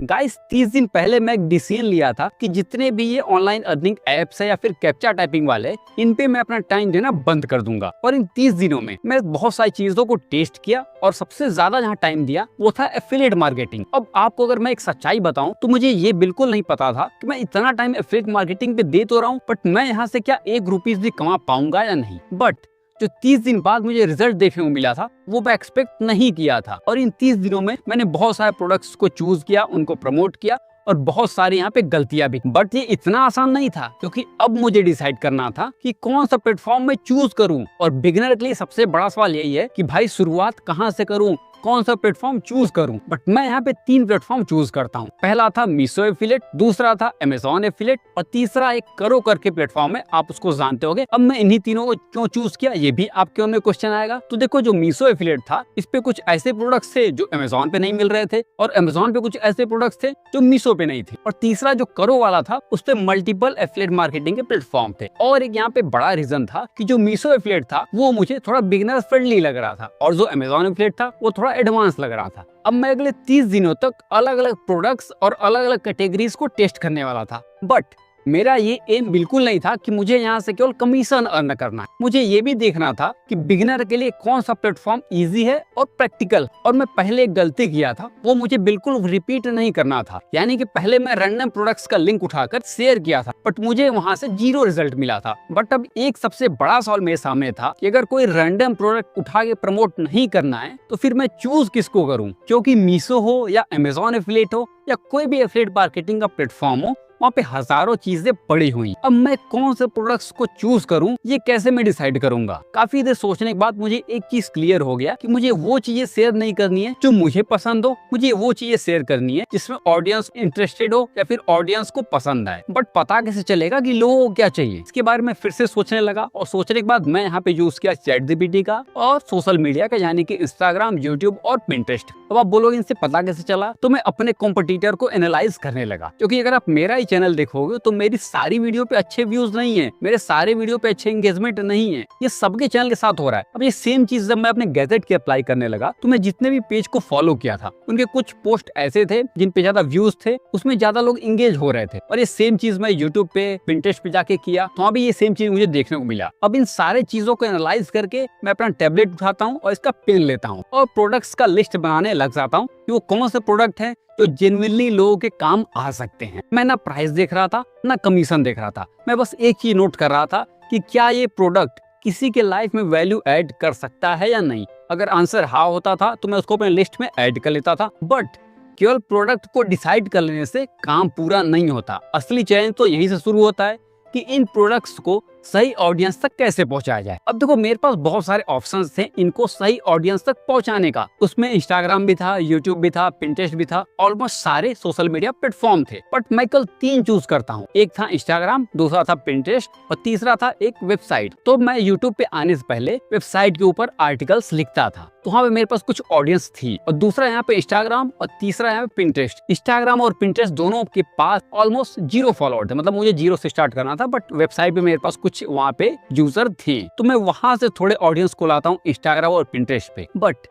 Guys 30 दिन पहले मैं एक डिसीजन लिया था कि जितने भी ये ऑनलाइन अर्निंग एप्स है या फिर कैप्चा टाइपिंग वाले, इन पे मैं अपना टाइम देना बंद कर दूंगा। और इन 30 दिनों में मैं बहुत सारी चीजों को टेस्ट किया और सबसे ज्यादा जहाँ टाइम दिया वो था एफिलिएट मार्केटिंग। अब आपको अगर मैं एक सच्चाई बताऊं तो मुझे ये बिल्कुल नहीं पता था कि मैं इतना टाइम एफिलिएट मार्केटिंग पे दे तो रहा हूँ, बट मैं यहाँ से क्या ₹1 भी कमा पाऊंगा या नहीं। बट जो 30 दिन बाद मुझे रिजल्ट देखने को मिला था वो मैं एक्सपेक्ट नहीं किया था। और इन 30 दिनों में मैंने बहुत सारे प्रोडक्ट्स को चूज किया, उनको प्रमोट किया और बहुत सारी यहाँ पे गलतियां भी। बट ये इतना आसान नहीं था, क्योंकि अब मुझे डिसाइड करना था कि कौन सा प्लेटफॉर्म मैं चूज करूं। और बिगिनर के लिए सबसे बड़ा सवाल यही है कि भाई शुरुआत कहाँ से करूं, कौन सा प्लेटफॉर्म चूज करूं। बट मैं यहाँ पे 3 प्लेटफॉर्म चूज करता हूँ। पहला था मीशो एफिलिएट, दूसरा था अमेजॉन एफिलिएट और तीसरा एक करो करके प्लेटफॉर्म है, आप उसको जानते होंगे। अब मैं इन्हीं तीनों को क्यों चूज किया ये भी आपके मन में क्वेश्चन आएगा। तो देखो, जो मीशो एफिलिएट था इस पे कुछ ऐसे प्रोडक्ट्स थे जो अमेजॉन पे नहीं मिल रहे थे और अमेजॉन पे कुछ ऐसे प्रोडक्ट्स थे जो मीशो पे नहीं थे। और तीसरा जो करो वाला था उस पे मल्टीपल एफिलिएट मार्केटिंग के प्लेटफॉर्म थे। और एक यहाँ पे बड़ा रीजन था कि जो मीशो एफिलिएट था वो मुझे थोड़ा बिगिनर फ्रेंडली लग रहा था और जो अमेजॉन एफिलिएट था वो थोड़ा एडवांस लग रहा था। अब मैं अगले 30 दिनों तक अलग अलग प्रोडक्ट्स और अलग अलग कैटेगरीज को टेस्ट करने वाला था। बट मेरा ये एम बिल्कुल नहीं था कि मुझे यहाँ से केवल कमीशन अर्न करना है। मुझे ये भी देखना था कि बिगिनर के लिए कौन सा प्लेटफॉर्म इजी है और प्रैक्टिकल। और मैं पहले एक गलती किया था, वो मुझे बिल्कुल रिपीट नहीं करना था। यानी कि पहले मैं रैंडम प्रोडक्ट्स का लिंक उठाकर शेयर किया था, बट मुझे वहां से 0 रिजल्ट मिला था। बट अब एक सबसे बड़ा सवाल मेरे सामने था कि अगर कोई रैंडम प्रोडक्ट उठा के प्रमोट नहीं करना है तो फिर मैं चूज किसको करूँ, क्योंकि मीशो हो या अमेजॉन एफिलिएट हो या कोई भी एफिलिएट मार्केटिंग का प्लेटफॉर्म हो, वहाँ पे हजारों चीजें पड़ी हुई। अब मैं कौन से प्रोडक्ट्स को चूज करूं, ये कैसे मैं डिसाइड करूंगा। काफी देर सोचने के बाद मुझे एक चीज क्लियर हो गया कि मुझे वो चीजें शेयर नहीं करनी है जो मुझे पसंद हो, मुझे वो चीजें शेयर करनी है जिसमें ऑडियंस इंटरेस्टेड हो या फिर ऑडियंस को पसंद आए। बट पता कैसे चलेगा कि लोगों को क्या चाहिए, इसके बारे में फिर से सोचने लगा। और सोचने के बाद मैं यहाँ पे यूज किया ChatGPT का और सोशल मीडिया का, यानी कि इंस्टाग्राम, यूट्यूब और पिंटरेस्ट। अब आप बोलोगे इनसे पता कैसे चला, तो मैं अपने कॉम्पिटिटर को एनालाइज करने लगा। क्योंकि अगर आप मेरा चैनल देखोगे तो मेरी सारी वीडियो पे अच्छे व्यूज नहीं है, मेरे सारे वीडियो पे अच्छे एंगेजमेंट नहीं है। ये सबके चैनल के साथ हो रहा है। अब ये सेम चीज जब मैं अपने गैजेट के अप्लाई करने लगा तो मैं जितने भी पेज को फॉलो किया था उनके कुछ पोस्ट ऐसे थे जिन पे ज्यादा व्यूज थे, उसमें ज्यादा लोग इंगेज हो रहे थे। और ये सेम चीज मैं यूट्यूब पे, पिंटरेस्ट पे जाके किया तो वहाँ भी ये सेम चीज मुझे देखने को मिला। अब इन सारे चीजों को एनालाइज करके मैं अपना टैबलेट उठाता हूँ और इसका पेन लेता हूँ और प्रोडक्ट्स का लिस्ट बनाने लग जाता हूँ कि वो कौन से प्रोडक्ट है जो जेन्युइनली लोगों के काम आ सकते हैं। मैं ना प्राइस देख रहा था ना कमीशन देख रहा था, मैं बस एक चीज नोट कर रहा था कि क्या ये प्रोडक्ट किसी के लाइफ में वैल्यू ऐड कर सकता है या नहीं। अगर आंसर हाँ होता था तो मैं उसको अपने लिस्ट में ऐड कर लेता था। बट केवल प्रोडक्ट को डिसाइड कर लेने से काम पूरा नहीं होता। असली चैलेंज तो यहीं से शुरू होता है कि इन प्रोडक्ट्स को सही ऑडियंस तक कैसे पहुंचाया जाए। अब देखो, मेरे पास बहुत सारे ऑप्शंस थे इनको सही ऑडियंस तक पहुंचाने का। उसमें इंस्टाग्राम भी था, यूट्यूब भी था, पिंटरेस्ट भी था, ऑलमोस्ट सारे सोशल मीडिया प्लेटफॉर्म थे। बट मैं कल 3 चूज करता हूँ। एक था इंस्टाग्राम, दूसरा था पिंटरेस्ट और तीसरा था एक वेबसाइट। तो मैं यूट्यूब पे आने से पहले वेबसाइट के ऊपर आर्टिकल्स लिखता था, तो वहाँ पे मेरे पास कुछ ऑडियंस थी। और दूसरा यहाँ पे इंस्टाग्राम और तीसरा यहाँ पे पिंटरेस्ट। इंस्टाग्राम और पिंटरेस्ट दोनों के पास ऑलमोस्ट 0 फॉलोअर थे, मतलब मुझे 0 से स्टार्ट करना था। बट वेबसाइट पे मेरे पास कुछ वहाँ पे यूजर थे, तो मैं वहां से थोड़े ऑडियंस को लाता हूँ इंस्टाग्राम और पिंटरेस्ट पे। बट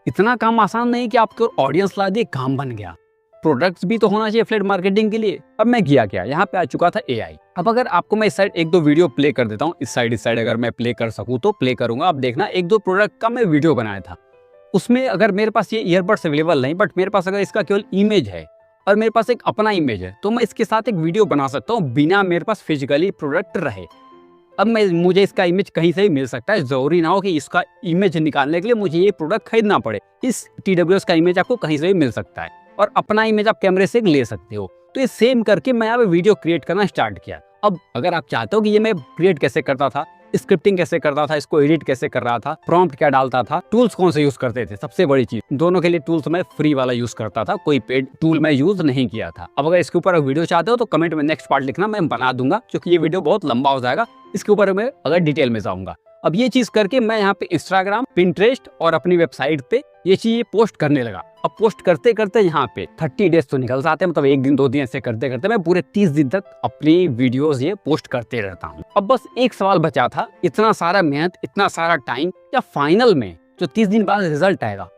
इतना काम आसान नहीं कि आपके ऑडियंस ला दिए काम बन गया। प्रोडक्ट्स भी तो होना चाहिए एफिलिएट मार्केटिंग के लिए। अब मैं किया क्या, यहाँ पे आ चुका था AI। अब अगर आपको मैं इस साइड 1-2 वीडियो प्ले कर देता हूँ, इस साइड अगर मैं प्ले कर सकूँ तो प्ले करूंगा। आप देखना, 1-2 प्रोडक्ट का मैं वीडियो बनाया था। उसमें अगर मेरे पास ये ईयरबड्स अवेलेबल नहीं, बट मेरे पास अगर इसका केवल इमेज है और मेरे पास एक अपना इमेज है, तो मैं इसके साथ एक वीडियो बना सकता हूँ बिना मेरे पास फिजिकली प्रोडक्ट रहे। अब मुझे इसका इमेज कहीं से भी मिल सकता है, जरूरी ना हो कि इसका इमेज निकालने के लिए मुझे ये प्रोडक्ट खरीदना पड़े। इस TWS का इमेज आपको कहीं से भी मिल सकता है और अपना इमेज आप कैमरे से ले सकते हो। तो ये सेम करके मैं यहाँ पे वीडियो क्रिएट करना स्टार्ट किया। अब अगर आप चाहते हो कि ये मैं क्रिएट कैसे करता था, स्क्रिप्टिंग कैसे करता था, इसको एडिट कैसे कर रहा था, प्रॉम्प्ट क्या डालता था, टूल्स कौन से यूज करते थे, सबसे बड़ी चीज, दोनों के लिए टूल्स मैं फ्री वाला यूज करता था, कोई पेड टूल मैं यूज नहीं किया था। अब अगर इसके ऊपर वीडियो चाहते हो तो कमेंट में नेक्स्ट पार्ट लिखना, मैं बना दूंगा, क्योंकि ये वीडियो बहुत लंबा हो जाएगा। इसके ऊपर मैं अगर डिटेल में जाऊंगा। अब ये चीज करके मैं यहाँ पे इंस्टाग्राम, पिंटरेस्ट और अपनी वेबसाइट पे ये चीज पोस्ट करने लगा। अब पोस्ट करते करते यहाँ पे 30 डेज तो निकल जाते हैं, मतलब 1 दिन 2 दिन ऐसे करते करते मैं पूरे 30 दिन तक अपनी वीडियोस ये पोस्ट करते रहता हूँ। अब बस एक सवाल बचा था, इतना सारा मेहनत, इतना सारा टाइम, या फाइनल में जो 30 दिन बाद रिजल्ट आएगा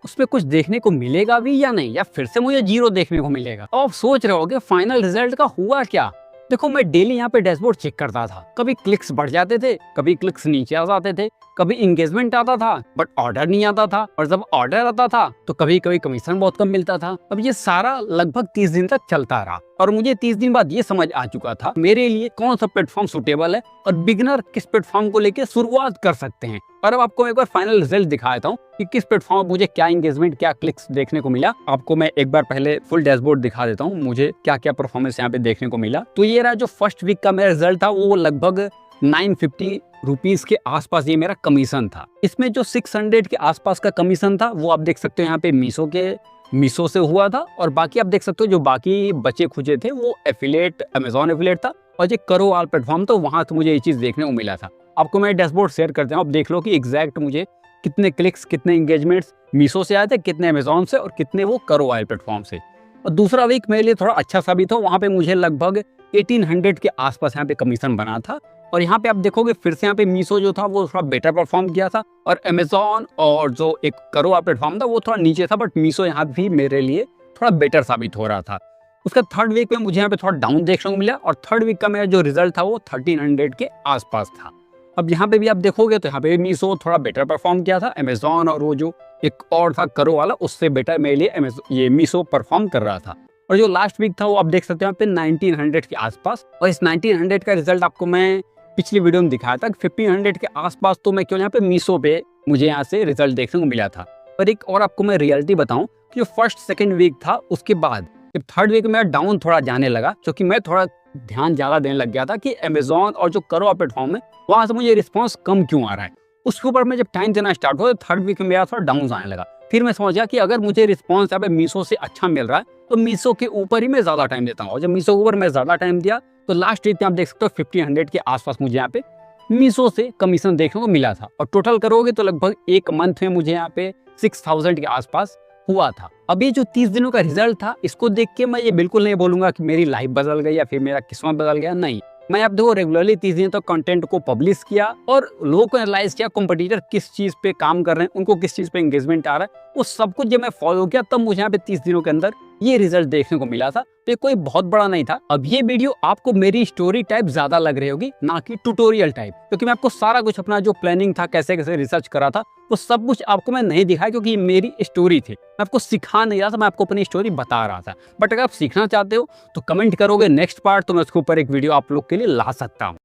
उसमें कुछ देखने को मिलेगा भी या नहीं, या फिर से मुझे जीरो देखने को मिलेगा। अब आप सोच रहे होगे फाइनल रिजल्ट का हुआ क्या। देखो मैं डेली यहाँ पे डैशबोर्ड चेक करता था, कभी क्लिक्स बढ़ जाते थे, कभी क्लिक्स नीचे आ जाते थे, कभी इंगेजमेंट आता था बट ऑर्डर नहीं आता था, और जब ऑर्डर आता था तो कभी कभी कमीशन बहुत कम मिलता था। अब ये सारा लगभग 30 दिन तक चलता रहा और मुझे 30 दिन बाद ये समझ आ चुका था मेरे लिए कौन सा प्लेटफॉर्म सुटेबल है और बिगिनर किस प्लेटफॉर्म को लेकर शुरुआत कर सकते हैं। और अब आपको एक बार फाइनल रिजल्ट दिखाता हूँ कि किस प्लेटफॉर्म मुझे क्या एंगेजमेंट, क्या क्लिक्स देखने को मिला। आपको मैं एक बार पहले फुल डैशबोर्ड दिखा देता हूँ, मुझे क्या क्या परफॉर्मेंस यहाँ पे देखने को मिला। तो ये रहा जो फर्स्ट वीक का मेरा रिजल्ट था, वो लगभग 950 रुपीज के आसपास ये मेरा कमीशन था। इसमें जो 600 के आसपास का कमीशन था वो आप देख सकते हो यहाँ पे मीशो से हुआ था, और बाकी आप देख सकते हो जो बाकी बचे खुचे थे वो एफिलेट, अमेजॉन एफिलेट था, और जो करो वाल प्लेटफॉर्म तो वहां तो मुझे ये चीज देखने को मिला था। आपको मैं डैशबोर्ड शेयर करते हैं, आप देख लो कि एग्जैक्ट मुझे कितने क्लिक्स, कितने एंगेजमेंट्स मीशो से आए थे, कितने अमेजॉन से, और कितने वो करो वाल प्लेटफॉर्म से। और दूसरा वीक मेरे लिए थोड़ा अच्छा साबित हो, वहाँ पे मुझे लगभग 1800 के आसपास यहाँ पे कमीशन बना था। और यहाँ पे आप देखोगे फिर से यहाँ पे मीशो जो था वो थोड़ा बेटर परफॉर्म किया था, और अमेजॉन और जो एक करो वाला प्लेटफॉर्म था वो थोड़ा नीचे था, बट मीशो यहाँ भी मेरे लिए थोड़ा बेटर साबित हो रहा था। उसका थर्ड वीक में मुझे यहाँ पे थोड़ा डाउन देखने को मिला, और थर्ड वीक का मेरा जो रिजल्ट था वो 1300 के आसपास था। अब यहाँ पे भी आप देखोगे तो यहाँ पे मीशो थोड़ा बेटर परफॉर्म किया था, अमेजॉन और वो जो एक और था करो वाला उससे बेटर मेरे लिए ये मीशो परफॉर्म कर रहा था। और जो लास्ट वीक था वो आप देख सकते हो यहाँ पे 1900 के आसपास, और इस 1900 का रिजल्ट आपको मैं पिछली वीडियो में दिखाया था। 1500 के आसपास तो मैं क्यों यहाँ पे मीशो पे मुझे यहाँ से रिजल्ट देखने को मिला था। पर एक और आपको मैं रियलिटी बताऊं कि जो फर्स्ट सेकंड वीक था उसके बाद जब थर्ड वीक में डाउन थोड़ा जाने लगा, क्योंकि मैं थोड़ा ध्यान ज्यादा देने लग गया था कि अमेजॉन और जो करो प्लेटफॉर्म है वहां से मुझे रिस्पॉन्स कम क्यों आ रहा है। उसके ऊपर मैं जब टाइम देना स्टार्ट हुआ तो थर्ड वीक में मेरा थोड़ा डाउन आने लगा। फिर मैं समझ गया कि अगर मुझे रिस्पॉन्स यहाँ पे मीशो से अच्छा मिल रहा है तो मीशो के ऊपर ही मैं ज्यादा टाइम देता हूँ। जब मीशो के ऊपर मैं ज्यादा टाइम दिया तो लास्ट वीक में आप देख सकते हो 1500 के आसपास मुझे यहाँ पे मीशो से कमीशन देखने को मिला था, और टोटल करोगे तो लगभग एक मंथ में मुझे यहाँ पे 6000 के आसपास हुआ था। अभी जो 30 दिनों का रिजल्ट था इसको देख के मैं ये बिल्कुल नहीं बोलूंगा कि मेरी लाइफ बदल गई या फिर मेरा किस्मत बदल गया, नहीं। मैं अब देखो रेगुलरली 30 दिन तक कंटेंट को पब्लिश किया और लोगों को एनालाइज किया कॉम्पिटिटर किस चीज पे काम कर रहे हैं, उनको किस चीज पे एंगेजमेंट आ रहा है, वो सब कुछ जब मैं फॉलो किया तब मुझे यहाँ पे 30 दिनों के अंदर ये रिजल्ट देखने को मिला था। तो ये कोई बहुत बड़ा नहीं था। अब ये वीडियो आपको मेरी स्टोरी टाइप ज्यादा लग रही होगी, ना कि ट्यूटोरियल टाइप, क्योंकि मैं आपको सारा कुछ अपना जो प्लानिंग था, कैसे कैसे रिसर्च करा था, वो सब कुछ आपको मैं नहीं दिखाया, क्योंकि ये मेरी स्टोरी थी। मैं आपको सिखा नहीं रहा था, मैं आपको अपनी स्टोरी बता रहा था। बट अगर आप सीखना चाहते हो तो कमेंट करोगे नेक्स्ट पार्ट, तो मैं उसके ऊपर एक वीडियो आप लोग के लिए ला सकता हूँ।